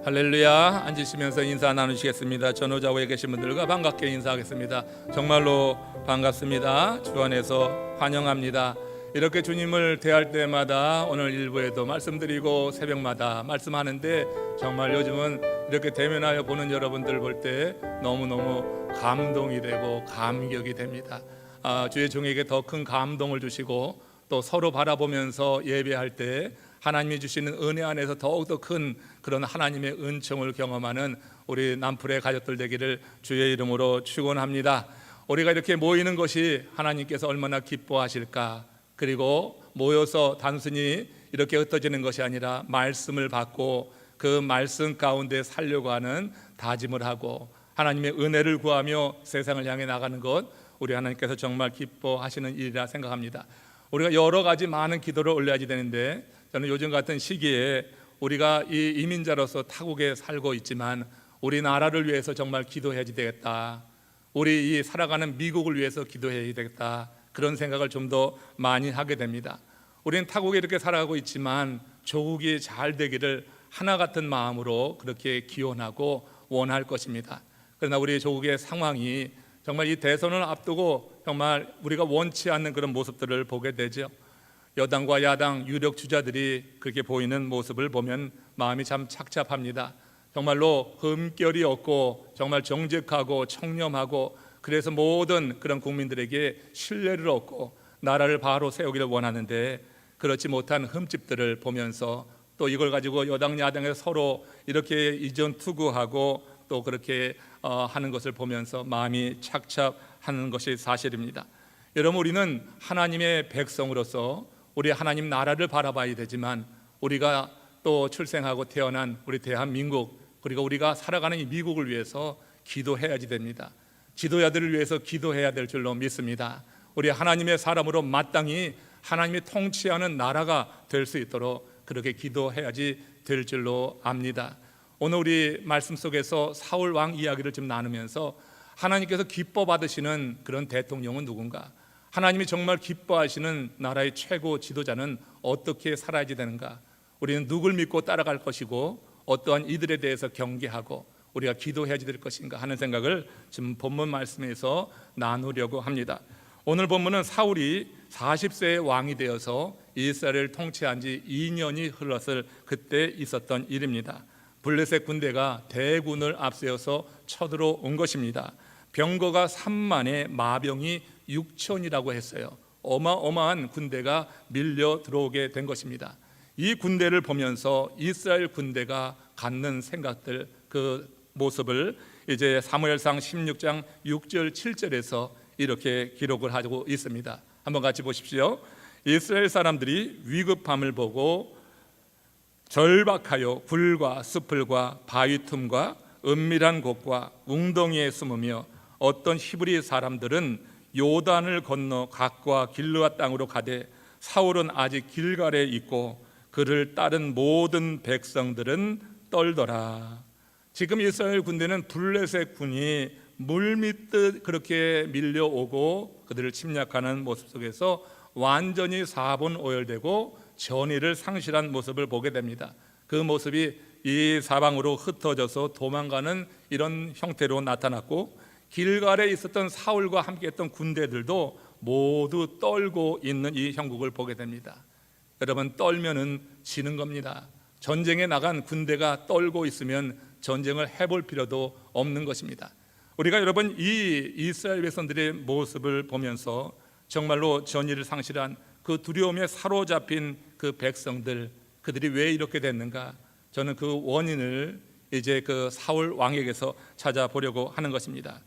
할렐루야. 앉으시면서 인사 나누시겠습니다. 전후좌우에 계신 분들과 반갑게 인사하겠습니다. 정말로 반갑습니다. 주 안에서 환영합니다. 이렇게 주님을 대할 때마다 오늘 일부에도 말씀드리고 새벽마다 말씀하는데 정말 요즘은 이렇게 대면하여 보는 여러분들 볼 때 너무너무 감동이 되고 감격이 됩니다. 주의 종에게 더 큰 감동을 주시고 또 서로 바라보면서 예배할 때 하나님이 주시는 은혜 안에서 더욱더 큰 그런 하나님의 은총을 경험하는 우리 남풀의 가족들 되기를 주의 이름으로 축원합니다. 우리가 이렇게 모이는 것이 하나님께서 얼마나 기뻐하실까. 그리고 모여서 단순히 이렇게 흩어지는 것이 아니라 말씀을 받고 그 말씀 가운데 살려고 하는 다짐을 하고 하나님의 은혜를 구하며 세상을 향해 나가는 것, 우리 하나님께서 정말 기뻐하시는 일이라 생각합니다. 우리가 여러 가지 많은 기도를 올려야지 되는데, 저는 요즘 같은 시기에 우리가 이 이민자로서 타국에 살고 있지만 우리나라를 위해서 정말 기도해야지 되겠다. 우리 이 살아가는 미국을 위해서 기도해야 되겠다. 그런 생각을 좀 더 많이 하게 됩니다. 우리는 타국에 이렇게 살아가고 있지만 조국이 잘 되기를 하나 같은 마음으로 그렇게 기원하고 원할 것입니다. 그러나 우리 조국의 상황이 정말 이 대선을 앞두고 정말 우리가 원치 않는 그런 모습들을 보게 되죠. 여당과 야당 유력 주자들이 그렇게 보이는 모습을 보면 마음이 참 착잡합니다. 정말로 흠결이 없고 정말 정직하고 청렴하고, 그래서 모든 그런 국민들에게 신뢰를 얻고 나라를 바로 세우기를 원하는데 그렇지 못한 흠집들을 보면서 또 이걸 가지고 여당 야당에서 서로 이렇게 이전 투구하고 또 그렇게 하는 것을 보면서 마음이 착잡하는 것이 사실입니다. 여러분, 우리는 하나님의 백성으로서 우리 하나님 나라를 바라봐야 되지만 우리가 또 출생하고 태어난 우리 대한민국, 그리고 우리가 살아가는 이 미국을 위해서 기도해야지 됩니다. 지도자들을 위해서 기도해야 될 줄로 믿습니다. 우리 하나님의 사람으로 마땅히 하나님이 통치하는 나라가 될 수 있도록 그렇게 기도해야지 될 줄로 압니다. 오늘 우리 말씀 속에서 사울 왕 이야기를 좀 나누면서 하나님께서 기뻐 받으시는 그런 대통령은 누군가, 하나님이 정말 기뻐하시는 나라의 최고 지도자는 어떻게 살아야지 되는가, 우리는 누굴 믿고 따라갈 것이고 어떠한 이들에 대해서 경계하고 우리가 기도해야지 될 것인가 하는 생각을 지금 본문 말씀에서 나누려고 합니다. 오늘 본문은 사울이 40세의 왕이 되어서 이스라엘을 통치한 지 2년이 흘렀을 그때 있었던 일입니다. 블레셋 군대가 대군을 앞세워서 쳐들어온 것입니다. 병거가 3만에 마병이 6천이라고 했어요. 어마어마한 군대가 밀려 들어오게 된 것입니다. 이 군대를 보면서 이스라엘 군대가 갖는 생각들, 그 모습을 이제 사무엘상 16장 6절 7절에서 이렇게 기록을 하고 있습니다. 한번 같이 보십시오. 이스라엘 사람들이 위급함을 보고 절박하여 굴과 숲을과 바위 틈과 은밀한 곳과 웅덩이에 숨으며 어떤 히브리 사람들은 요단을 건너 갓과 길르앗 땅으로 가되 사울은 아직 길갈에 있고 그를 따른 모든 백성들은 떨더라. 지금 이스라엘 군대는 블레셋 군이 물밀듯 그렇게 밀려오고 그들을 침략하는 모습 속에서 완전히 사분오열되고 전의를 상실한 모습을 보게 됩니다. 그 모습이 이 사방으로 흩어져서 도망가는 이런 형태로 나타났고, 길갈에 있었던 사울과 함께했던 군대들도 모두 떨고 있는 이 형국을 보게 됩니다. 여러분, 떨면은 지는 겁니다. 전쟁에 나간 군대가 떨고 있으면 전쟁을 해볼 필요도 없는 것입니다. 우리가 여러분 이 이스라엘 백성들의 모습을 보면서 정말로 전의를 상실한 그 두려움에 사로잡힌 그 백성들, 그들이 왜 이렇게 됐는가, 저는 그 원인을 이제 그 사울 왕에게서 찾아보려고 하는 것입니다.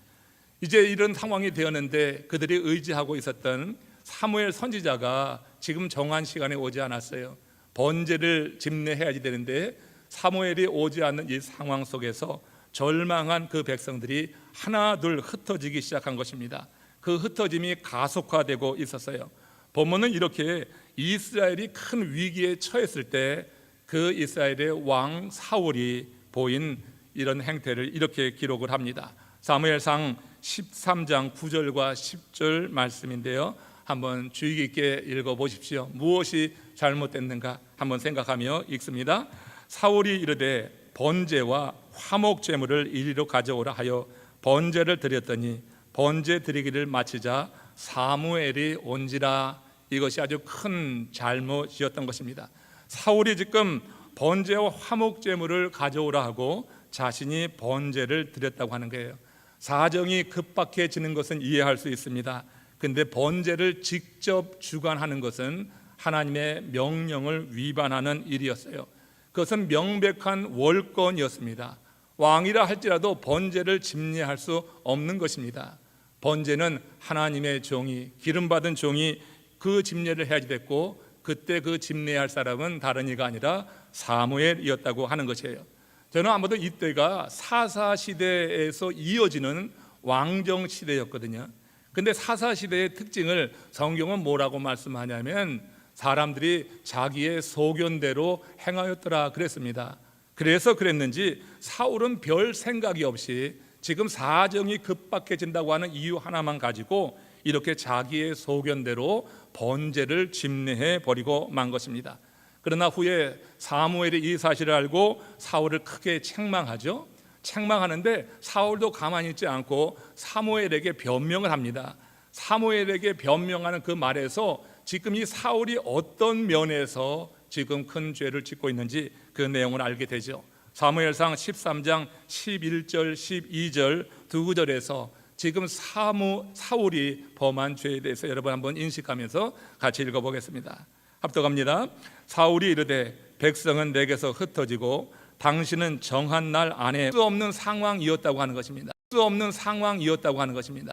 이제 이런 상황이 되었는데 그들이 의지하고 있었던 사무엘 선지자가 지금 정한 시간에 오지 않았어요. 번제를 집례해야지 되는데 사무엘이 오지 않는 이 상황 속에서 절망한 그 백성들이 하나 둘 흩어지기 시작한 것입니다. 그 흩어짐이 가속화되고 있었어요. 본문은 이렇게 이스라엘이 큰 위기에 처했을 때 그 이스라엘의 왕 사울이 보인 이런 행태를 이렇게 기록을 합니다. 사무엘상 13장 9절과 10절 말씀인데요, 한번 주의 깊게 읽어보십시오. 무엇이 잘못됐는가 한번 생각하며 읽습니다. 사울이 이르되 번제와 화목 제물을 이리로 가져오라 하여 번제를 드렸더니 번제 드리기를 마치자 사무엘이 온지라. 이것이 아주 큰 잘못이었던 것입니다. 사울이 지금 번제와 화목 제물을 가져오라 하고 자신이 번제를 드렸다고 하는 거예요. 사정이 급박해지는 것은 이해할 수 있습니다. 근데 번제를 직접 주관하는 것은 하나님의 명령을 위반하는 일이었어요. 그것은 명백한 월권이었습니다. 왕이라 할지라도 번제를 집례할 수 없는 것입니다. 번제는 하나님의 종이, 기름받은 종이 그 집례를 해야지 됐고, 그때 그 집례할 사람은 다른 이가 아니라 사무엘이었다고 하는 것이에요. 저는 아무도 이때가 사사시대에서 이어지는 왕정시대였거든요. 근데 사사시대의 특징을 성경은 뭐라고 말씀하냐면 사람들이 자기의 소견대로 행하였더라 그랬습니다. 그래서 그랬는지 사울은 별 생각이 없이 지금 사정이 급박해진다고 하는 이유 하나만 가지고 이렇게 자기의 소견대로 번제를 집례해 버리고 만 것입니다. 그러나 후에 사무엘이 이 사실을 알고 사울을 크게 책망하죠. 책망하는데 사울도 가만히 있지 않고 사무엘에게 변명을 합니다. 사무엘에게 변명하는 그 말에서 지금 이 사울이 어떤 면에서 지금 큰 죄를 짓고 있는지 그 내용을 알게 되죠. 사무엘상 13장 11절 12절 두 구절에서 지금 사울이 범한 죄에 대해서 여러분 한번 인식하면서 같이 읽어보겠습니다. 합독합니다. 사울이 이르되 백성은 내게서 흩어지고 당신은 정한 날 안에 수 없는 상황이었다고 하는 것입니다. 수 없는 상황이었다고 하는 것입니다.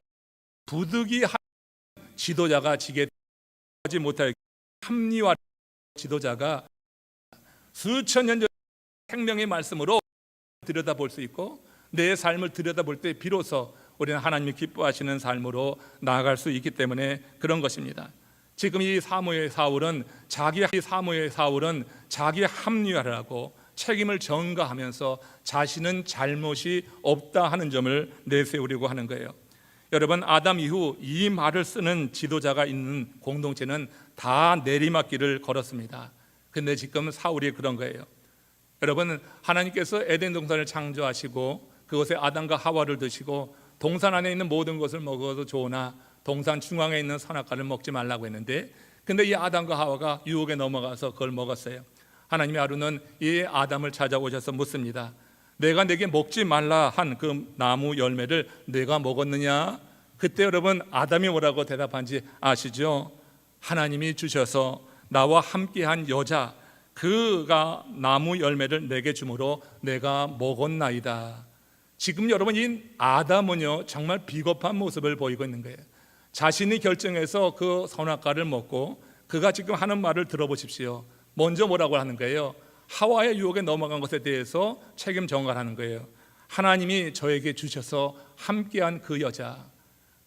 부득이한 지도자가 지게 하지 못할 합리화 지도자가 수천 년 전 생명의 말씀으로 들여다볼 수 있고 내 삶을 들여다볼 때 비로소 우리는 하나님이 기뻐하시는 삶으로 나아갈 수 있기 때문에 그런 것입니다. 지금 이 사무엘 사울은 자기 합리화를 하고 책임을 전가하면서 자신은 잘못이 없다 하는 점을 내세우려고 하는 거예요. 여러분, 아담 이후 이 말을 쓰는 지도자가 있는 공동체는 다 내리막길을 걸었습니다. 근데 지금 사울이 그런 거예요. 여러분, 하나님께서 에덴 동산을 창조하시고 그곳에 아담과 하와를 드시고 동산 안에 있는 모든 것을 먹어도 좋으나 동산 중앙에 있는 선악과를 먹지 말라고 했는데, 근데 이 아담과 하와가 유혹에 넘어가서 그걸 먹었어요. 하나님이 하루는 이 아담을 찾아오셔서 묻습니다. 내가 내게 먹지 말라 한 그 나무 열매를 내가 먹었느냐? 그때 여러분 아담이 뭐라고 대답한지 아시죠? 하나님이 주셔서 나와 함께한 여자 그가 나무 열매를 내게 주므로 내가 먹었나이다. 지금 여러분 이 아담은요 정말 비겁한 모습을 보이고 있는 거예요. 자신이 결정해서 그 선악과를 먹고 그가 지금 하는 말을 들어보십시오. 먼저 뭐라고 하는 거예요? 하와의 유혹에 넘어간 것에 대해서 책임 전가하는 거예요. 하나님이 저에게 주셔서 함께한 그 여자,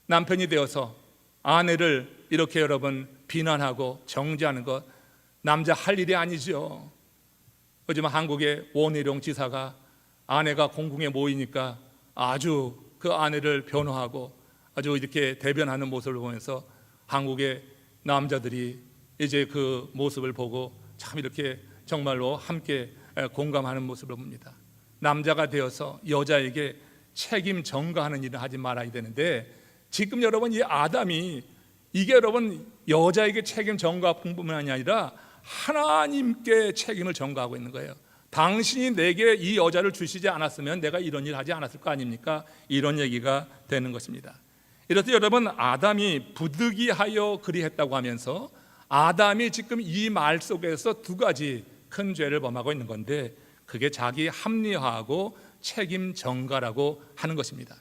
남편이 되어서 아내를 이렇게 여러분 비난하고 정죄하는 것 남자 할 일이 아니죠. 요즘 한국의 원희룡 지사가 아내가 공궁에 모이니까 아주 그 아내를 변호하고 아주 이렇게 대변하는 모습을 보면서 한국의 남자들이 이제 그 모습을 보고 참 이렇게 정말로 함께 공감하는 모습을 봅니다. 남자가 되어서 여자에게 책임 전가하는 일을 하지 말아야 되는데 지금 여러분 이 아담이 이게 여러분 여자에게 책임 전가뿐만이 아니라 하나님께 책임을 전가하고 있는 거예요. 당신이 내게 이 여자를 주시지 않았으면 내가 이런 일을 하지 않았을 거 아닙니까? 이런 얘기가 되는 것입니다. 이렇듯 여러분 아담이 부득이하여 그리했다고 하면서 아담이 지금 이 말 속에서 두 가지 큰 죄를 범하고 있는 건데 그게 자기 합리화하고 책임 전가라고 하는 것입니다.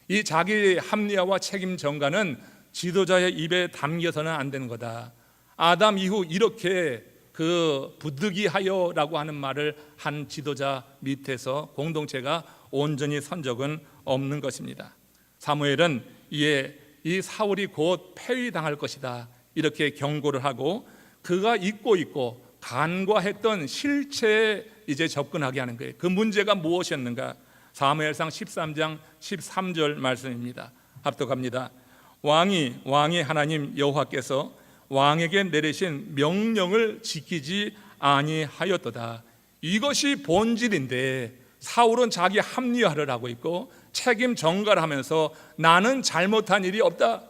이 자기 합리화와 책임 전가는 지도자의 입에 담겨서는 안 되는 거다. 아담 이후 이렇게 그 부득이하여라고 하는 말을 한 지도자 밑에서 공동체가 온전히 선 적은 없는 것입니다. 사무엘은 이에 이 사울이 곧 폐위당할 것이다 이렇게 경고를 하고 그가 잊고 있고 간과했던 실체에 이제 접근하게 하는 거예요. 그 문제가 무엇이었는가? 사무엘상 13장 13절 말씀입니다. 합독합니다. 왕이 하나님 여호와께서 왕에게 내리신 명령을 지키지 아니하였도다. 이것이 본질인데 사울은 자기 합리화를 하고 있고 책임 전가를 하면서 나는 잘못한 일이 없다.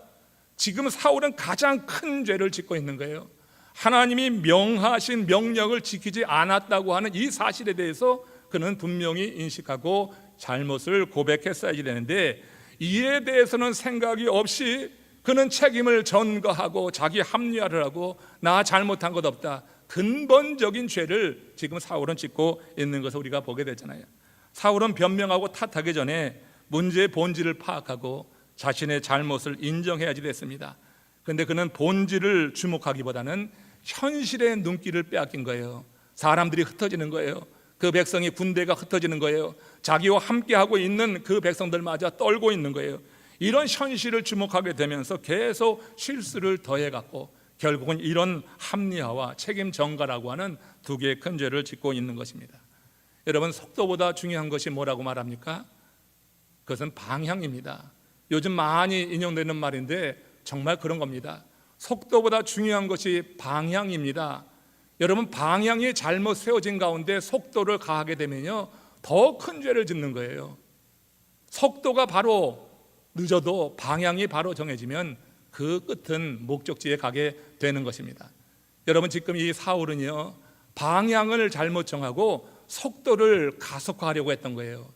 지금 사울은 가장 큰 죄를 짓고 있는 거예요. 하나님이 명하신 명령을 지키지 않았다고 하는 이 사실에 대해서 그는 분명히 인식하고 잘못을 고백했어야지 되는데, 이에 대해서는 생각이 없이 그는 책임을 전가하고 자기 합리화를 하고 나 잘못한 것 없다, 근본적인 죄를 지금 사울은 짓고 있는 것을 우리가 보게 되잖아요. 사울은 변명하고 탓하기 전에 문제의 본질을 파악하고 자신의 잘못을 인정해야지 됐습니다. 그런데 그는 본질을 주목하기보다는 현실의 눈길을 빼앗긴 거예요. 사람들이 흩어지는 거예요. 그 백성이, 군대가 흩어지는 거예요. 자기와 함께하고 있는 그 백성들마저 떨고 있는 거예요. 이런 현실을 주목하게 되면서 계속 실수를 더해갖고 결국은 이런 합리화와 책임 전가라고 하는 두 개의 큰 죄를 짓고 있는 것입니다. 여러분, 속도보다 중요한 것이 뭐라고 말합니까? 그것은 방향입니다. 요즘 많이 인용되는 말인데 정말 그런 겁니다. 속도보다 중요한 것이 방향입니다. 여러분, 방향이 잘못 세워진 가운데 속도를 가하게 되면요, 더 큰 죄를 짓는 거예요. 속도가 바로 늦어도 방향이 바로 정해지면 그 끝은 목적지에 가게 되는 것입니다. 여러분, 지금 이 사울은요, 방향을 잘못 정하고 속도를 가속화하려고 했던 거예요.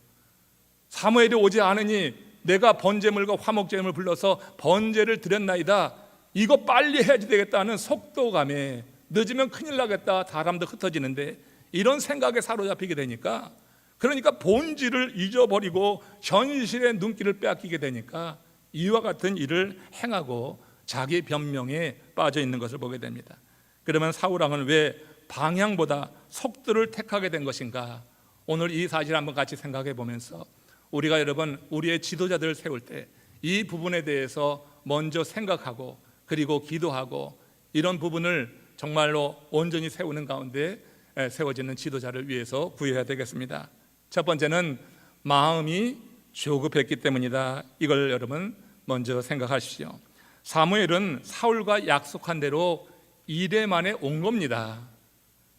사무엘이 오지 않으니 내가 번제물과 화목제물을 불러서 번제를 드렸나이다, 이거 빨리 해야지 되겠다는 속도감에 늦으면 큰일 나겠다, 사람도 흩어지는데, 이런 생각에 사로잡히게 되니까, 그러니까 본질을 잊어버리고 현실의 눈길을 빼앗기게 되니까 이와 같은 일을 행하고 자기 변명에 빠져 있는 것을 보게 됩니다. 그러면 사울왕은 왜 방향보다 속도를 택하게 된 것인가? 오늘 이 사실 한번 같이 생각해 보면서 우리가, 여러분, 우리의 지도자들을 세울 때 이 부분에 대해서 먼저 생각하고 그리고 기도하고, 이런 부분을 정말로 온전히 세우는 가운데 세워지는 지도자를 위해서 구해야 되겠습니다. 첫 번째는 마음이 조급했기 때문이다. 이걸 여러분 먼저 생각하십시오. 사무엘은 사울과 약속한 대로 이래 만에 온 겁니다.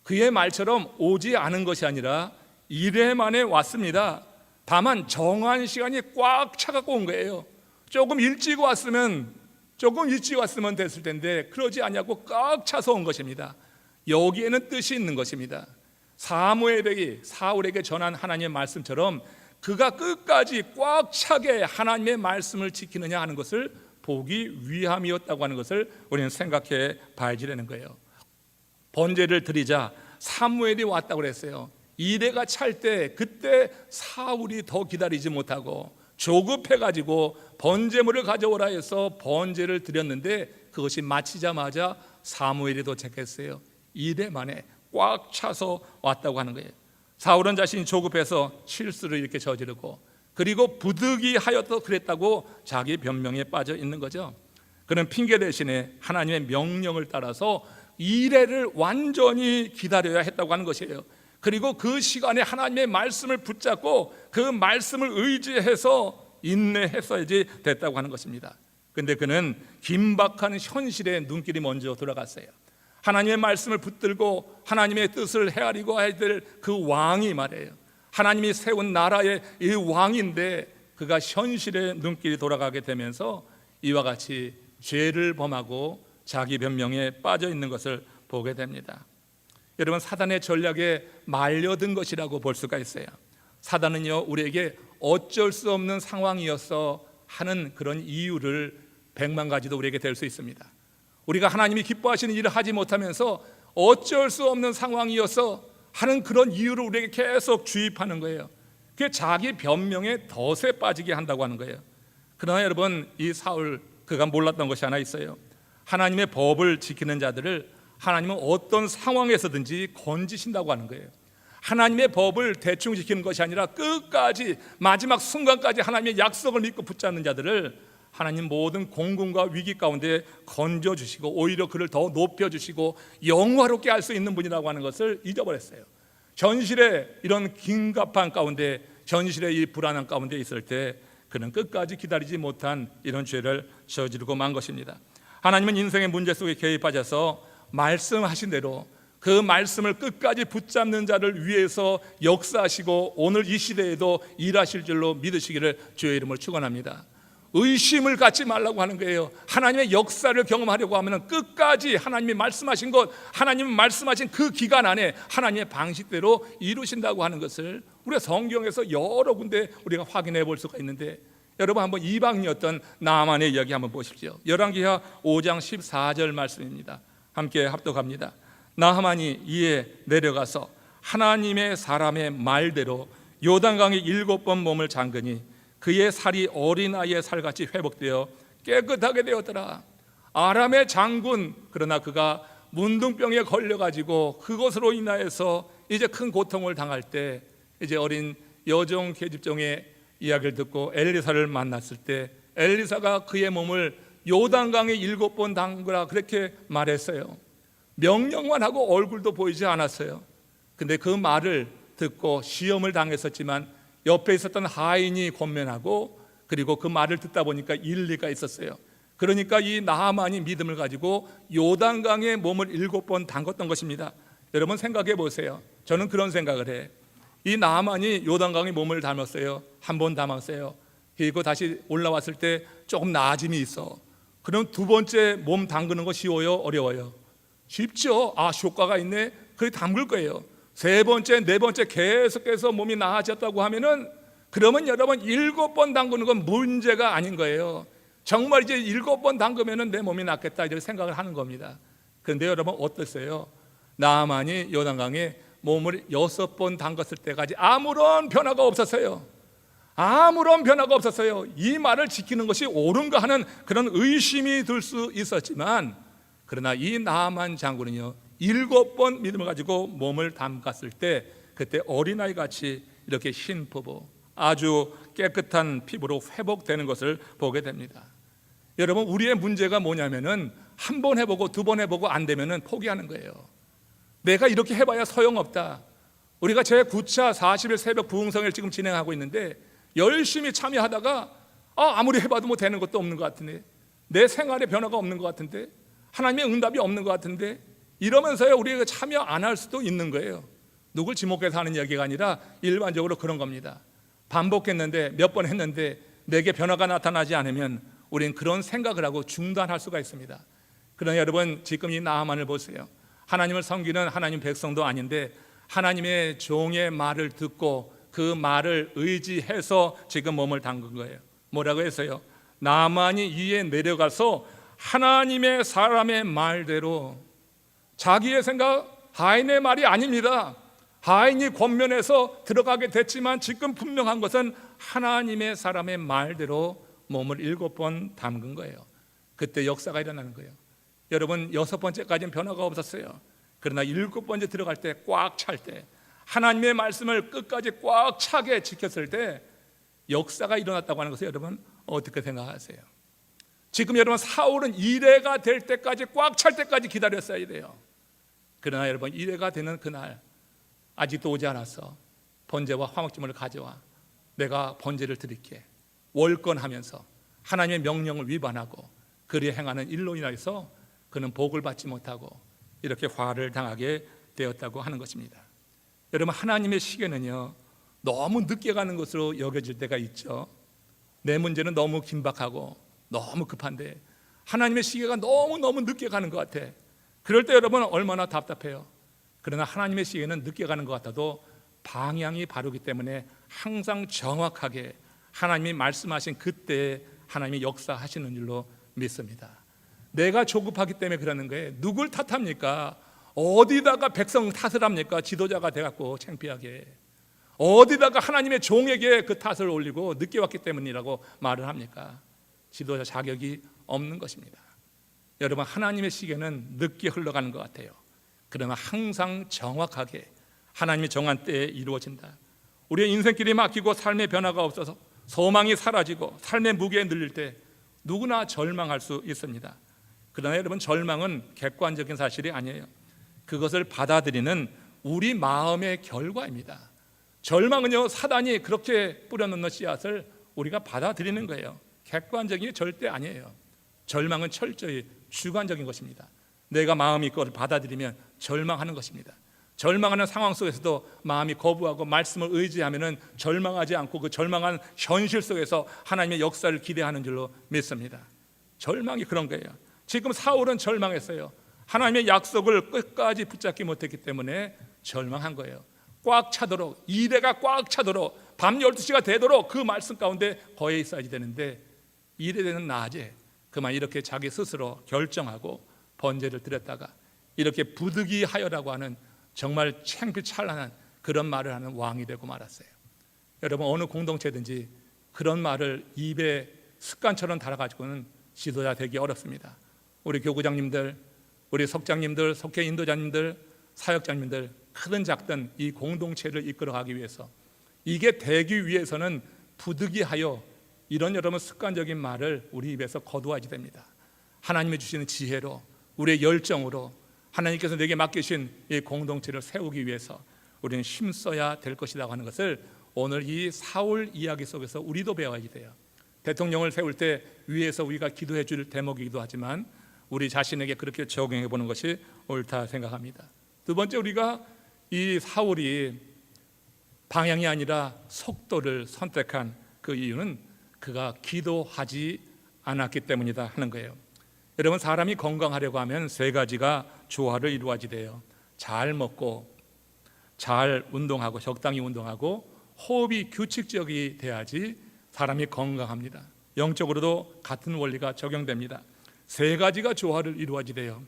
그의 말처럼 오지 않은 것이 아니라 이래 만에 왔습니다. 다만 정한 시간이 꽉 차갖고 온 거예요. 조금 일찍 왔으면 됐을 텐데 그러지 않냐고 꽉 차서 온 것입니다. 여기에는 뜻이 있는 것입니다. 사무엘이 사울에게 전한 하나님의 말씀처럼 그가 끝까지 꽉 차게 하나님의 말씀을 지키느냐 하는 것을 보기 위함이었다고 하는 것을 우리는 생각해 봐야지 되는 거예요. 번제를 드리자 사무엘이 왔다고 그랬어요. 이래가 찰 때 그때 사울이 더 기다리지 못하고 조급해가지고 번제물을 가져오라 해서 번제를 드렸는데 그것이 마치자마자 사무엘이 도착했어요. 이래 만에 꽉 차서 왔다고 하는 거예요. 사울은 자신이 조급해서 실수를 이렇게 저지르고 그리고 부득이하여서 그랬다고 자기 변명에 빠져 있는 거죠. 그는 핑계 대신에 하나님의 명령을 따라서 이래를 완전히 기다려야 했다고 하는 것이에요. 그리고 그 시간에 하나님의 말씀을 붙잡고 그 말씀을 의지해서 인내했어야지 됐다고 하는 것입니다. 그런데 그는 긴박한 현실의 눈길이 먼저 돌아갔어요. 하나님의 말씀을 붙들고 하나님의 뜻을 헤아리고 해야 될 그 왕이 말이에요. 하나님이 세운 나라의 이 왕인데 그가 현실의 눈길이 돌아가게 되면서 이와 같이 죄를 범하고 자기 변명에 빠져 있는 것을 보게 됩니다. 여러분, 사단의 전략에 말려든 것이라고 볼 수가 있어요. 사단은요, 우리에게 어쩔 수 없는 상황이었어 하는 그런 이유를 100만 가지도 우리에게 될 수 있습니다. 우리가 하나님이 기뻐하시는 일을 하지 못하면서 어쩔 수 없는 상황이었어 하는 그런 이유를 우리에게 계속 주입하는 거예요. 그게 자기 변명에 덫에 빠지게 한다고 하는 거예요. 그러나 여러분, 이 사울, 그가 몰랐던 것이 하나 있어요. 하나님의 법을 지키는 자들을 하나님은 어떤 상황에서든지 건지신다고 하는 거예요. 하나님의 법을 대충 지키는 것이 아니라 끝까지 마지막 순간까지 하나님의 약속을 믿고 붙잡는 자들을 하나님 모든 공군과 위기 가운데 건져주시고 오히려 그를 더 높여주시고 영화롭게 할 수 있는 분이라고 하는 것을 잊어버렸어요. 현실의 이런 긴급한 가운데, 현실의 이 불안한 가운데 있을 때 그는 끝까지 기다리지 못한 이런 죄를 저지르고 만 것입니다. 하나님은 인생의 문제 속에 개입하셔서 말씀하신 대로 그 말씀을 끝까지 붙잡는 자를 위해서 역사하시고 오늘 이 시대에도 일하실 줄로 믿으시기를 주의 이름으로 축원합니다. 의심을 갖지 말라고 하는 거예요. 하나님의 역사를 경험하려고 하면 끝까지 하나님이 말씀하신 것, 하나님이 말씀하신 그 기간 안에 하나님의 방식대로 이루신다고 하는 것을 우리가 성경에서 여러 군데 우리가 확인해 볼 수가 있는데, 여러분 한번 이방인이었던 나아만의 이야기 한번 보십시오. 열왕기하 5장 14절 말씀입니다. 함께 합독합니다. 나하만이 이에 내려가서 하나님의 사람의 말대로 요단강에 7번 몸을 잠그니 그의 살이 어린아이의 살같이 회복되어 깨끗하게 되었더라. 아람의 장군, 그러나 그가 문둥병에 걸려가지고 그것으로 인하여서 이제 큰 고통을 당할 때, 이제 어린 여종 계집종의 이야기를 듣고 엘리사를 만났을 때 엘리사가 그의 몸을 요단강에 7번 담그라 그렇게 말했어요. 명령만 하고 얼굴도 보이지 않았어요. 근데 그 말을 듣고 시험을 당했었지만 옆에 있었던 하인이 권면하고, 그리고 그 말을 듣다 보니까 일리가 있었어요. 그러니까 이 나하만이 믿음을 가지고 요단강에 몸을 7번 담갔던 것입니다. 여러분 생각해 보세요. 저는 그런 생각을 해. 이 나하만이 요단강에 몸을 담았어요. 한 번 담았어요. 그리고 다시 올라왔을 때 조금 나아짐이 있어. 그럼 두 번째 몸 담그는 거 쉬워요? 어려워요? 쉽죠. 아, 효과가 있네. 그래 담글 거예요. 세 번째, 네 번째 계속해서 몸이 나아졌다고 하면은, 그러면 여러분 7번 담그는 건 문제가 아닌 거예요. 정말 이제 7번 담그면은 내 몸이 낫겠다 이렇게 생각을 하는 겁니다. 그런데 여러분 어땠어요? 나아만이 요단강에 몸을 6번 담갔을 때까지 아무런 변화가 없었어요. 아무런 변화가 없었어요. 이 말을 지키는 것이 옳은가 하는 그런 의심이 들 수 있었지만, 그러나 이 나아만 장군은요 7번 믿음을 가지고 몸을 담갔을 때 그때 어린아이 같이 이렇게 흰 피부, 아주 깨끗한 피부로 회복되는 것을 보게 됩니다. 여러분 우리의 문제가 뭐냐면은 한 번 해보고 두 번 해보고 안 되면은 포기하는 거예요. 내가 이렇게 해봐야 소용없다. 우리가 제 9차 40일 새벽 부흥성을 지금 진행하고 있는데 열심히 참여하다가 아무리 해봐도 뭐 되는 것도 없는 것 같은데, 내 생활에 변화가 없는 것 같은데, 하나님의 응답이 없는 것 같은데, 이러면서요 우리가 참여 안 할 수도 있는 거예요. 누굴 지목해서 하는 이야기가 아니라 일반적으로 그런 겁니다. 반복했는데 몇 번 했는데 내게 변화가 나타나지 않으면 우리는 그런 생각을 하고 중단할 수가 있습니다. 그러나 여러분 지금 이 나하만을 보세요. 하나님을 섬기는 하나님 백성도 아닌데 하나님의 종의 말을 듣고 그 말을 의지해서 지금 몸을 담근 거예요. 뭐라고 했어요? 나하만이 이에 내려가서 하나님의 사람의 말대로, 자기의 생각, 하인의 말이 아닙니다. 하인이 권면해서 들어가게 됐지만 지금 분명한 것은 하나님의 사람의 말대로 몸을 7번 담근 거예요. 그때 역사가 일어나는 거예요. 여러분 6번째까지는 변화가 없었어요. 그러나 7번째 들어갈 때 꽉 찰 때, 하나님의 말씀을 끝까지 꽉 차게 지켰을 때 역사가 일어났다고 하는 것을 여러분 어떻게 생각하세요? 지금 여러분 사울은 이래가 될 때까지 꽉 찰 때까지 기다렸어야 돼요. 그러나 여러분 이래가 되는 그날 아직도 오지 않았어. 번제와 화목제물을 가져와 내가 번제를 드릴게 월권하면서 하나님의 명령을 위반하고 그리 행하는 일로 인해서 그는 복을 받지 못하고 이렇게 화를 당하게 되었다고 하는 것입니다. 여러분 하나님의 시계는요 너무 늦게 가는 것으로 여겨질 때가 있죠. 내 문제는 너무 긴박하고 너무 급한데 하나님의 시계가 너무 늦게 가는 것 같아. 그럴 때 여러분 얼마나 답답해요. 그러나 하나님의 시계는 늦게 가는 것 같아도 방향이 바르기 때문에 항상 정확하게 하나님이 말씀하신 그때에 하나님이 역사하시는 줄로 믿습니다. 내가 조급하기 때문에 그러는 거예요. 누굴 탓합니까? 어디다가 백성 탓을 합니까? 지도자가 돼갖고 창피하게 어디다가 하나님의 종에게 그 탓을 올리고 늦게 왔기 때문이라고 말을 합니까? 지도자 자격이 없는 것입니다. 여러분 하나님의 시계는 늦게 흘러가는 것 같아요. 그러나 항상 정확하게 하나님의 정한 때에 이루어진다. 우리의 인생길이 막히고 삶의 변화가 없어서 소망이 사라지고 삶의 무게에 눌릴 때 누구나 절망할 수 있습니다. 그러나 여러분 절망은 객관적인 사실이 아니에요. 그것을 받아들이는 우리 마음의 결과입니다. 절망은요 사단이 그렇게 뿌려놓는 씨앗을 우리가 받아들이는 거예요. 객관적인 게 절대 아니에요. 절망은 철저히 주관적인 것입니다. 내가 마음이 그걸 받아들이면 절망하는 것입니다. 절망하는 상황 속에서도 마음이 거부하고 말씀을 의지하면은 절망하지 않고 그 절망한 현실 속에서 하나님의 역사를 기대하는 줄로 믿습니다. 절망이 그런 거예요. 지금 사울은 절망했어요. 하나님의 약속을 끝까지 붙잡지 못했기 때문에 절망한 거예요. 꽉 차도록, 이래가 꽉 차도록, 밤 12시가 되도록 그 말씀 가운데 거해 있어야지 되는데, 이래되는 낮에 그만 이렇게 자기 스스로 결정하고 번제를 드렸다가 이렇게 부득이하여라고 하는 정말 창피찬란한 그런 말을 하는 왕이 되고 말았어요. 여러분, 어느 공동체든지 그런 말을 입에 습관처럼 달아가지고는 지도자 되기 어렵습니다. 우리 교구장님들, 우리 석장님들, 석회 인도자님들, 사역자님들, 크든 작든 이 공동체를 이끌어가기 위해서, 이게 되기 위해서는 부득이하여 이런 여러분 습관적인 말을 우리 입에서 거두어야지 됩니다. 하나님이 주시는 지혜로, 우리의 열정으로 하나님께서 내게 맡기신 이 공동체를 세우기 위해서 우리는 힘써야 될 것이라고 하는 것을 오늘 이 사울 이야기 속에서 우리도 배워야 돼요. 대통령을 세울 때 위에서 우리가 기도해 줄 대목이기도 하지만 우리 자신에게 그렇게 적용해 보는 것이 옳다 생각합니다. 두 번째, 우리가 이 사울이 방향이 아니라 속도를 선택한 그 이유는 그가 기도하지 않았기 때문이다 하는 거예요. 여러분, 사람이 건강하려고 하면 세 가지가 조화를 이루어야지 돼요. 잘 먹고, 잘 운동하고, 적당히 운동하고, 호흡이 규칙적이 돼야지 사람이 건강합니다. 영적으로도 같은 원리가 적용됩니다. 세 가지가 조화를 이루어야지 돼요.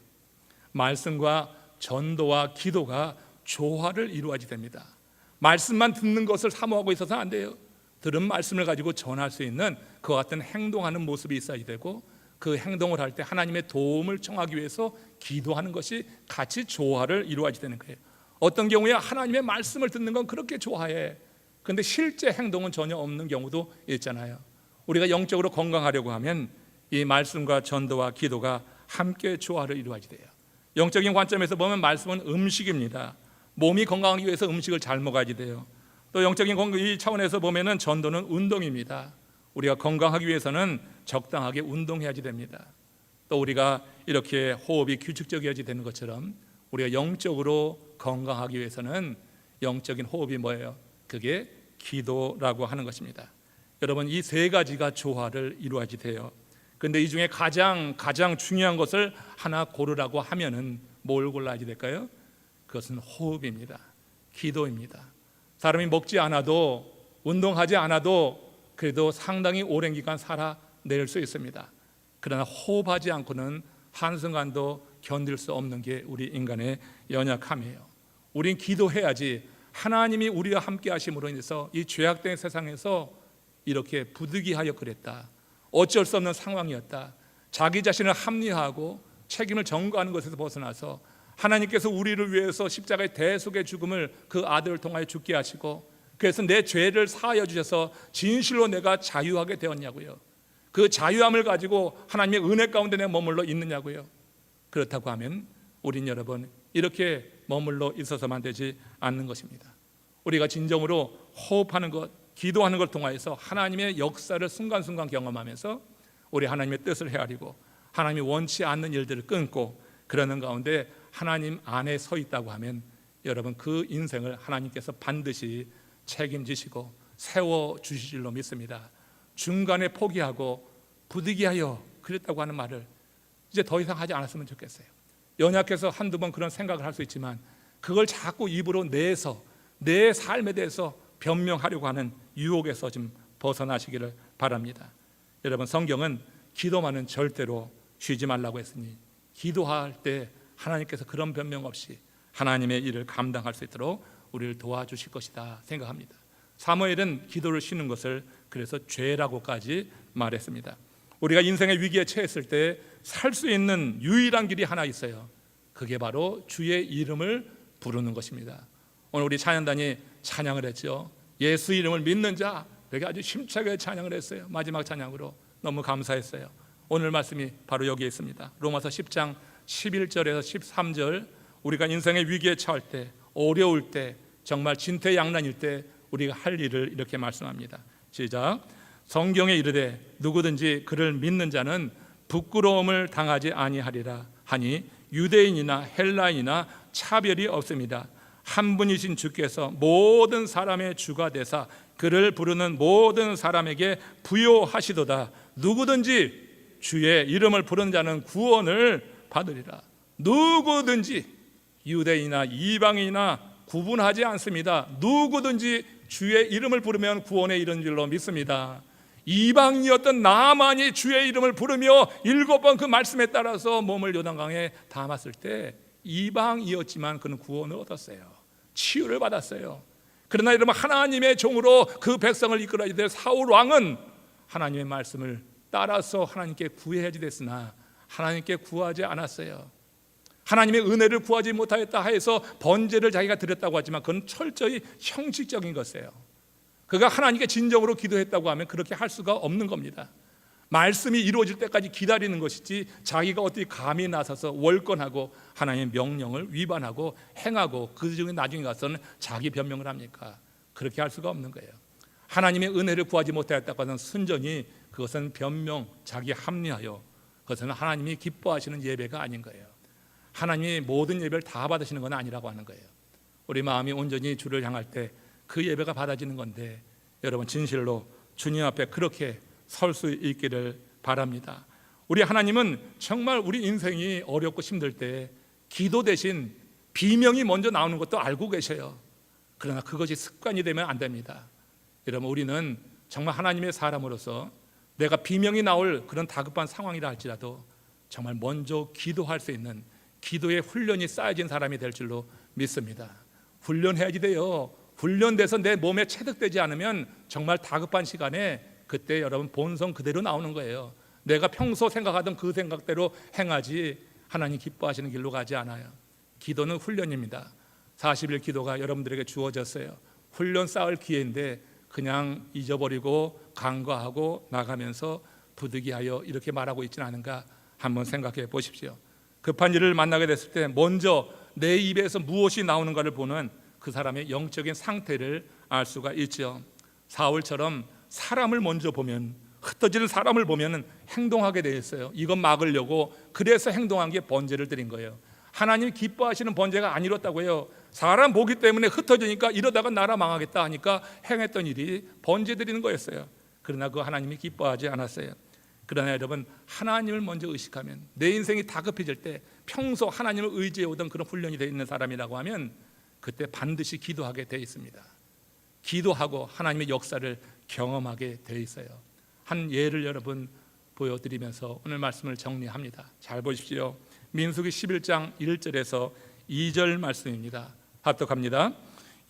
말씀과 전도와 기도가 조화를 이루어야지 됩니다. 말씀만 듣는 것을 사모하고 있어서는 안 돼요. 들은 말씀을 가지고 전할 수 있는 그와 같은 행동하는 모습이 있어야 되고, 그 행동을 할 때 하나님의 도움을 청하기 위해서 기도하는 것이 같이 조화를 이루어야지 되는 거예요. 어떤 경우에 하나님의 말씀을 듣는 건 그렇게 좋아해. 그런데 실제 행동은 전혀 없는 경우도 있잖아요. 우리가 영적으로 건강하려고 하면 이 말씀과 전도와 기도가 함께 조화를 이루어야지 돼요. 영적인 관점에서 보면 말씀은 음식입니다. 몸이 건강하기 위해서 음식을 잘 먹어야지 돼요. 또 영적인 이 차원에서 보면은 전도는 운동입니다. 우리가 건강하기 위해서는 적당하게 운동해야지 됩니다. 또 우리가 이렇게 호흡이 규칙적이어야지 되는 것처럼 우리가 영적으로 건강하기 위해서는 영적인 호흡이 뭐예요? 그게 기도라고 하는 것입니다. 여러분, 이 세 가지가 조화를 이루어야지 돼요. 그런데 이 중에 가장 중요한 것을 하나 고르라고 하면은 뭘 골라야지 될까요? 그것은 호흡입니다. 기도입니다. 사람이 먹지 않아도, 운동하지 않아도 그래도 상당히 오랜 기간 살아낼 수 있습니다. 그러나 호흡하지 않고는 한순간도 견딜 수 없는 게 우리 인간의 연약함이에요. 우린 기도해야지 하나님이 우리와 함께 하심으로 인해서 이 죄악된 세상에서 이렇게 부득이하여 그랬다, 어쩔 수 없는 상황이었다, 자기 자신을 합리화하고 책임을 전가하는 것에서 벗어나서 하나님께서 우리를 위해서 십자가의 대속의 죽음을 그 아들을 통하여 죽게 하시고, 그래서 내 죄를 사하여 주셔서 진실로 내가 자유하게 되었냐고요. 그 자유함을 가지고 하나님의 은혜 가운데 내가 머물러 있느냐고요. 그렇다고 하면 우린 여러분 이렇게 머물러 있어서만 되지 않는 것입니다. 우리가 진정으로 호흡하는 것, 기도하는 걸 통하여서 하나님의 역사를 순간순간 경험하면서 우리 하나님의 뜻을 헤아리고 하나님이 원치 않는 일들을 끊고 그러는 가운데 하나님 안에 서 있다고 하면 여러분 그 인생을 하나님께서 반드시 책임지시고 세워주실 줄로 믿습니다. 중간에 포기하고 부득이하여 그랬다고 하는 말을 이제 더 이상 하지 않았으면 좋겠어요. 연약해서 한두 번 그런 생각을 할 수 있지만 그걸 자꾸 입으로 내서 내 삶에 대해서 변명하려고 하는 유혹에서 좀 벗어나시기를 바랍니다. 여러분, 성경은 기도만은 절대로 쉬지 말라고 했으니 기도할 때 하나님께서 그런 변명 없이 하나님의 일을 감당할 수 있도록 우리를 도와주실 것이다 생각합니다. 사무엘은 기도를 쉬는 것을 그래서 죄라고까지 말했습니다. 우리가 인생의 위기에 처했을 때 살 수 있는 유일한 길이 하나 있어요. 그게 바로 주의 이름을 부르는 것입니다. 오늘 우리 찬양단이 찬양을 했죠. 예수 이름을 믿는 자, 되게 아주 힘차게 찬양을 했어요. 마지막 찬양으로 너무 감사했어요. 오늘 말씀이 바로 여기에 있습니다. 로마서 10장 11절에서 13절, 우리가 인생의 위기에 처할 때, 어려울 때, 정말 진퇴양난일 때 우리가 할 일을 이렇게 말씀합니다. 시작. 성경에 이르되 누구든지 그를 믿는 자는 부끄러움을 당하지 아니하리라 하니 유대인이나 헬라인이나 차별이 없습니다. 한 분이신 주께서 모든 사람의 주가 되사 그를 부르는 모든 사람에게 부요하시도다. 누구든지 주의 이름을 부르는 자는 구원을 받으리라. 누구든지, 유대인이나 이방인이나 구분하지 않습니다. 누구든지 주의 이름을 부르면 구원에 이르는 줄로 믿습니다. 이방인이었던 나만이 주의 이름을 부르며 7번 그 말씀에 따라서 몸을 요단강에 담았을 때 이방이었지만 그는 구원을 얻었어요. 치유를 받았어요. 그러나 여러분, 하나님의 종으로 그 백성을 이끌어야 될 사울 왕은 하나님의 말씀을 따라서 하나님께 구해야지 됐으나 하나님께 구하지 않았어요. 하나님의 은혜를 구하지 못하였다 해서 번제를 자기가 드렸다고 하지만 그건 철저히 형식적인 것이에요. 그가 하나님께 진정으로 기도했다고 하면 그렇게 할 수가 없는 겁니다. 말씀이 이루어질 때까지 기다리는 것이지 자기가 어떻게 감히 나서서 월권하고 하나님의 명령을 위반하고 행하고 그 중에 나중에 가서는 자기 변명을 합니까? 그렇게 할 수가 없는 거예요. 하나님의 은혜를 구하지 못하였다고 하는 순전히 그것은 변명, 자기 합리하여, 그것은 하나님이 기뻐하시는 예배가 아닌 거예요. 하나님이 모든 예배를 다 받으시는 건 아니라고 하는 거예요. 우리 마음이 온전히 주를 향할 때 그 예배가 받아지는 건데, 여러분 진실로 주님 앞에 그렇게 설 수 있기를 바랍니다. 우리 하나님은 정말 우리 인생이 어렵고 힘들 때 기도 대신 비명이 먼저 나오는 것도 알고 계셔요. 그러나 그것이 습관이 되면 안 됩니다. 여러분, 우리는 정말 하나님의 사람으로서 내가 비명이 나올 그런 다급한 상황이라 할지라도 정말 먼저 기도할 수 있는 기도의 훈련이 쌓여진 사람이 될 줄로 믿습니다. 훈련해야지 돼요. 훈련돼서 내 몸에 체득되지 않으면 정말 다급한 시간에 그때 여러분 본성 그대로 나오는 거예요. 내가 평소 생각하던 그 생각대로 행하지 하나님 기뻐하시는 길로 가지 않아요. 기도는 훈련입니다. 40일 기도가 여러분들에게 주어졌어요. 훈련 쌓을 기회인데 그냥 잊어버리고 간과하고 나가면서 부득이하여 이렇게 말하고 있지는 않은가 한번 생각해 보십시오. 급한 일을 만나게 됐을 때 먼저 내 입에서 무엇이 나오는가를 보는 그 사람의 영적인 상태를 알 수가 있죠. 사울처럼 사람을 먼저 보면, 흩어지는 사람을 보면 행동하게 되어 있어요. 이건 막으려고 그래서 행동한 게 번제를 드린 거예요. 하나님이 기뻐하시는 번제가 안 이뤘다고 해요. 사람 보기 때문에 흩어지니까 이러다가 나라 망하겠다 하니까 행했던 일이 번제 드리는 거였어요. 그러나 그 하나님이 기뻐하지 않았어요. 그러나 여러분, 하나님을 먼저 의식하면, 내 인생이 다급해질 때 평소 하나님을 의지해 오던 그런 훈련이 되어 있는 사람이라고 하면 그때 반드시 기도하게 되어 있습니다. 기도하고 하나님의 역사를 경험하게 되어 있어요. 한 예를 여러분 보여드리면서 오늘 말씀을 정리합니다. 잘 보십시오. 민수기 11장 1절에서 2절 말씀입니다. 합독합니다.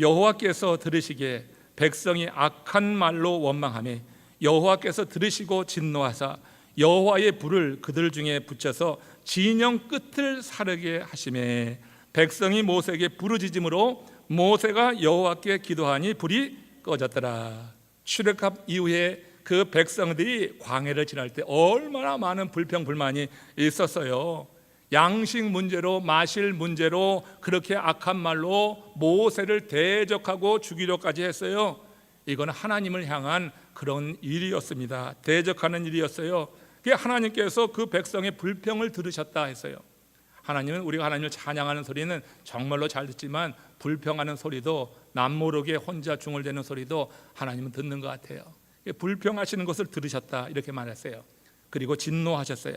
여호와께서 들으시기에 백성이 악한 말로 원망하며 여호와께서 들으시고 진노하사 여호와의 불을 그들 중에 붙여서 진영 끝을 사르게 하시매 백성이 모세에게 부르짖음으로 모세가 여호와께 기도하니 불이 꺼졌더라. 출애굽 이후에 그 백성들이 광야를 지날 때 얼마나 많은 불평불만이 있었어요. 양식 문제로, 마실 문제로 그렇게 악한 말로 모세를 대적하고 죽이려까지 했어요. 이건 하나님을 향한 그런 일이었습니다. 대적하는 일이었어요. 하나님께서 그 백성의 불평을 들으셨다 했어요. 하나님은, 우리가 하나님을 찬양하는 소리는 정말로 잘 듣지만 불평하는 소리도, 남모르게 혼자 중얼대는 소리도 하나님은 듣는 것 같아요. 불평하시는 것을 들으셨다 이렇게 말했어요. 그리고 진노하셨어요.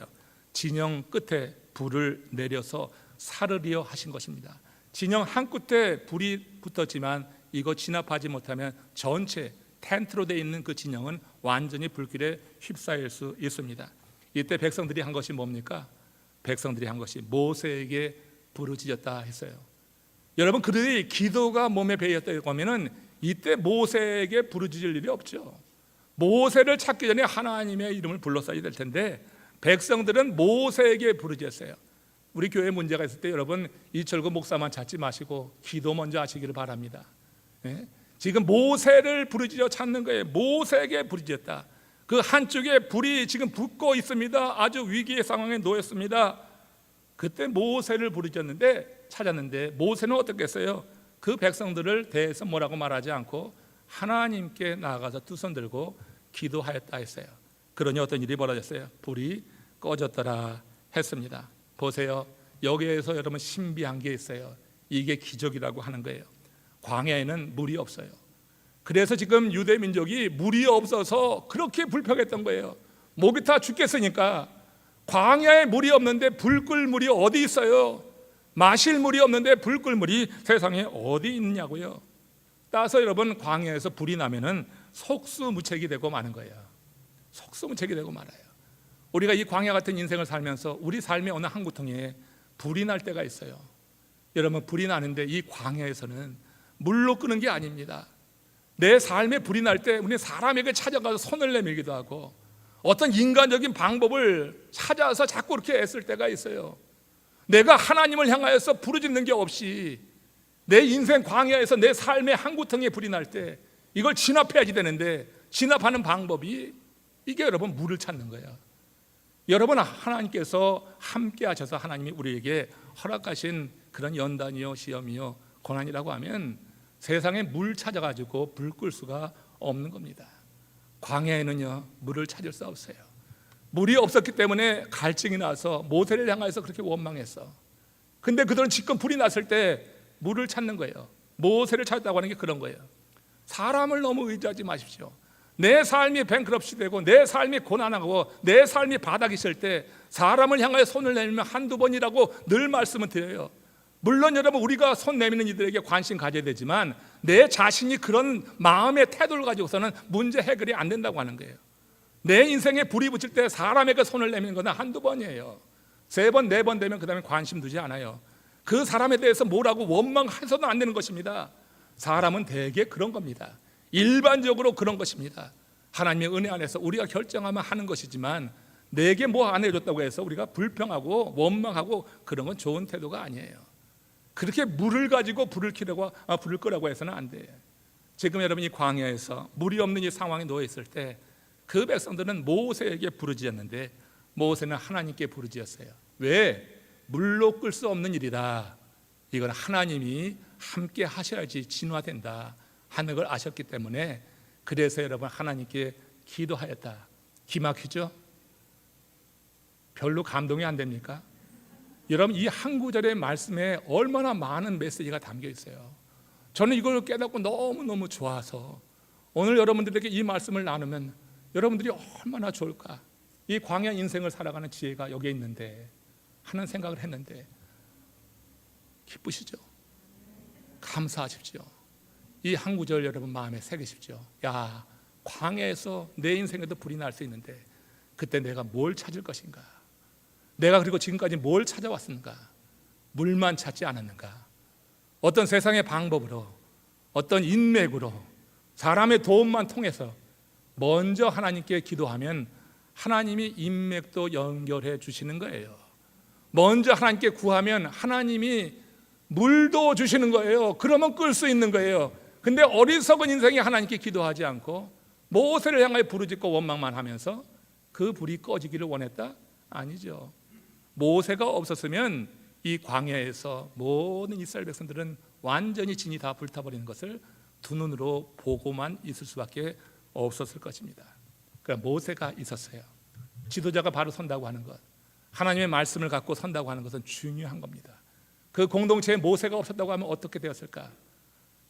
진영 끝에 불을 내려서 사르리어 하신 것입니다. 진영 한 끝에 불이 붙었지만 이거 진압하지 못하면 전체 텐트로 되어 있는 그 진영은 완전히 불길에 휩싸일 수 있습니다. 이때 백성들이 한 것이 뭡니까? 백성들이 한 것이 모세에게 부르짖었다 했어요. 여러분, 그들이 기도가 몸에 배였다고 하면은 이때 모세에게 부르짖을 일이 없죠. 모세를 찾기 전에 하나님의 이름을 불렀어야 될 텐데 백성들은 모세에게 부르짖었어요. 우리 교회 문제가 있을 때 여러분, 이철구 목사만 찾지 마시고 기도 먼저 하시기를 바랍니다. 예? 지금 모세를 부르짖어 찾는 거예요. 모세에게 부르짖었다. 그 한쪽에 불이 지금 붙고 있습니다. 아주 위기의 상황에 놓였습니다. 그때 모세를 부르짖었는데, 찾았는데 모세는 어떻게 했어요? 그 백성들을 대해서 뭐라고 말하지 않고 하나님께 나아가서 두 손 들고 기도하였다 했어요. 그러니 어떤 일이 벌어졌어요? 불이 꺼졌더라 했습니다. 보세요. 여기에서 여러분 신비한 게 있어요. 이게 기적이라고 하는 거예요. 광야에는 물이 없어요. 그래서 지금 유대 민족이 물이 없어서 그렇게 불평했던 거예요. 목이 다 죽겠으니까 광야에 물이 없는데 불 끌 물이 어디 있어요? 마실 물이 없는데 불 끌 물이 세상에 어디 있냐고요. 따라서 여러분 광야에서 불이 나면은 속수무책이 되고 마는 거예요. 속수무책이 되고 말아요. 우리가 이 광야 같은 인생을 살면서 우리 삶의 어느 한 구덩이에 불이 날 때가 있어요. 여러분 불이 나는데 이 광야에서는 물로 끄는 게 아닙니다. 내 삶에 불이 날 때 우리는 사람에게 찾아가서 손을 내밀기도 하고 어떤 인간적인 방법을 찾아서 자꾸 그렇게 애쓸 때가 있어요. 내가 하나님을 향하여서 부르짖는 게 없이 내 인생 광야에서 내 삶의 한 구덩이에 불이 날 때 이걸 진압해야지 되는데 진압하는 방법이 이게 여러분 물을 찾는 거예요. 여러분 하나님께서 함께 하셔서 하나님이 우리에게 허락하신 그런 연단이요 시험이요 고난이라고 하면 세상에 물 찾아가지고 불 끌 수가 없는 겁니다. 광야에는요 물을 찾을 수 없어요. 물이 없었기 때문에 갈증이 나서 모세를 향해서 그렇게 원망했어. 근데 그들은 지금 불이 났을 때 물을 찾는 거예요. 모세를 찾았다고 하는 게 그런 거예요. 사람을 너무 의지하지 마십시오. 내 삶이 뱅크럽시 되고 내 삶이 고난하고 내 삶이 바닥이 있을 때 사람을 향하여 손을 내밀면 한두 번이라고 늘 말씀을 드려요. 물론 여러분 우리가 손 내미는 이들에게 관심 가져야 되지만 내 자신이 그런 마음의 태도를 가지고서는 문제 해결이 안 된다고 하는 거예요. 내 인생에 불이 붙일 때 사람에게 손을 내미는 건 한두 번이에요. 3번, 4번 되면 그 다음에 관심 두지 않아요. 그 사람에 대해서 뭐라고 원망해서는 안 되는 것입니다. 사람은 대개 그런 겁니다. 일반적으로 그런 것입니다. 하나님의 은혜 안에서 우리가 결정하면 하는 것이지만 내게 뭐 안 해줬다고 해서 우리가 불평하고 원망하고 그런 건 좋은 태도가 아니에요. 그렇게 물을 가지고 불을 끄라고 해서는 안 돼요. 지금 여러분이 광야에서 물이 없는 이 상황에 놓여 있을 때 그 백성들은 모세에게 부르짖었는데 모세는 하나님께 부르짖었어요. 왜? 물로 끌 수 없는 일이다. 이건 하나님이 함께 하셔야지 진화된다 하는 걸 아셨기 때문에 그래서 여러분 하나님께 기도하였다. 기막히죠? 별로 감동이 안 됩니까? 여러분 이 한 구절의 말씀에 얼마나 많은 메시지가 담겨 있어요. 저는 이걸 깨닫고 너무너무 좋아서 오늘 여러분들에게 이 말씀을 나누면 여러분들이 얼마나 좋을까. 이 광야 인생을 살아가는 지혜가 여기에 있는데 하는 생각을 했는데 기쁘시죠? 감사하십시오. 이 한 구절 여러분 마음에 새기십시오. 야, 광야에서 내 인생에도 불이 날 수 있는데 그때 내가 뭘 찾을 것인가? 내가 그리고 지금까지 뭘 찾아왔는가? 물만 찾지 않았는가? 어떤 세상의 방법으로 어떤 인맥으로 사람의 도움만 통해서 먼저 하나님께 기도하면 하나님이 인맥도 연결해 주시는 거예요. 먼저 하나님께 구하면 하나님이 물도 주시는 거예요. 그러면 끌 수 있는 거예요. 근데 어리석은 인생이 하나님께 기도하지 않고 모세를 향하여 부르짖고 원망만 하면서 그 불이 꺼지기를 원했다? 아니죠. 모세가 없었으면 이 광야에서 모든 이스라엘 백성들은 완전히 진이 다 불타버리는 것을 두 눈으로 보고만 있을 수밖에 없었을 것입니다. 그러니까 모세가 있었어요. 지도자가 바로 선다고 하는 것, 하나님의 말씀을 갖고 선다고 하는 것은 중요한 겁니다. 그 공동체에 모세가 없었다고 하면 어떻게 되었을까?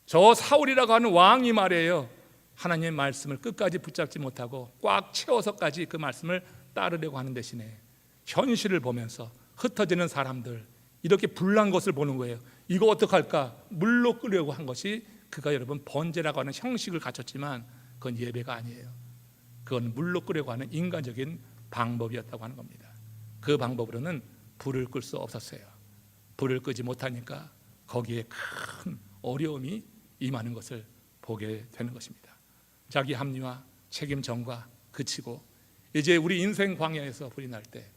저 사울이라고 하는 왕이 말이에요. 하나님의 말씀을 끝까지 붙잡지 못하고 꽉 채워서까지 그 말씀을 따르려고 하는 대신에 현실을 보면서 흩어지는 사람들, 이렇게 불난 것을 보는 거예요. 이거 어떡할까? 물로 끄려고 한 것이 그가 여러분 번제라고 하는 형식을 갖췄지만 그건 예배가 아니에요. 그건 물로 끄려고 하는 인간적인 방법이었다고 하는 겁니다. 그 방법으로는 불을 끌 수 없었어요. 불을 끄지 못하니까 거기에 큰 어려움이 임하는 것을 보게 되는 것입니다. 자기 합리화, 책임 전가 그치고 이제 우리 인생 광야에서 불이 날 때,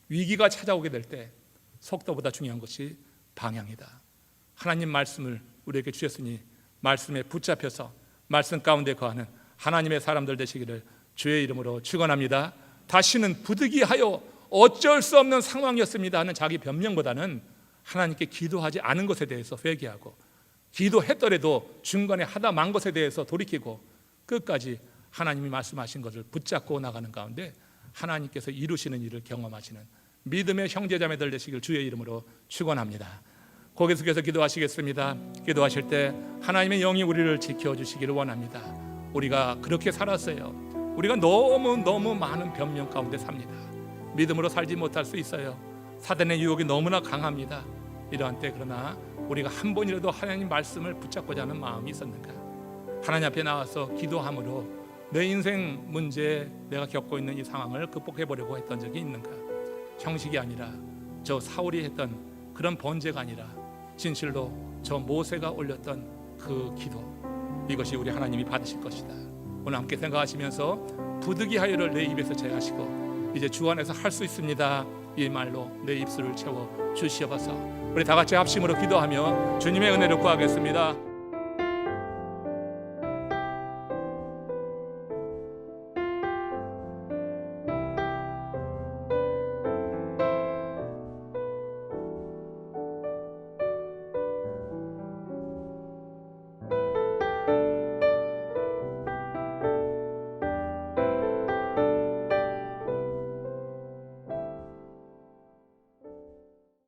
위기가 찾아오게 될 때 속도보다 중요한 것이 방향이다. 하나님 말씀을 우리에게 주셨으니 말씀에 붙잡혀서 말씀 가운데 거하는 하나님의 사람들 되시기를 주의 이름으로 축원합니다. 다시는 부득이하여 어쩔 수 없는 상황이었습니다 하는 자기 변명보다는 하나님께 기도하지 않은 것에 대해서 회개하고 기도했더라도 중간에 하다 만 것에 대해서 돌이키고 끝까지 하나님이 말씀하신 것을 붙잡고 나가는 가운데 하나님께서 이루시는 일을 경험하시는 믿음의 형제자매들 되시길 주의 이름으로 축원합니다. 고개 숙여서 기도하시겠습니다. 기도하실 때 하나님의 영이 우리를 지켜주시기를 원합니다. 우리가 그렇게 살았어요. 우리가 너무 많은 변명 가운데 삽니다. 믿음으로 살지 못할 수 있어요. 사단의 유혹이 너무나 강합니다. 이러한 때 그러나 우리가 한 번이라도 하나님 말씀을 붙잡고자 하는 마음이 있었는가? 하나님 앞에 나와서 기도함으로 내 인생 문제에 내가 겪고 있는 이 상황을 극복해 보려고 했던 적이 있는가? 형식이 아니라 저 사울이 했던 그런 번제가 아니라 진실로 저 모세가 올렸던 그 기도, 이것이 우리 하나님이 받으실 것이다. 오늘 함께 생각하시면서 부득이하여를 내 입에서 제하시고 이제 주 안에서 할 수 있습니다, 이 말로 내 입술을 채워 주시옵소서. 우리 다 같이 합심으로 기도하며 주님의 은혜를 구하겠습니다.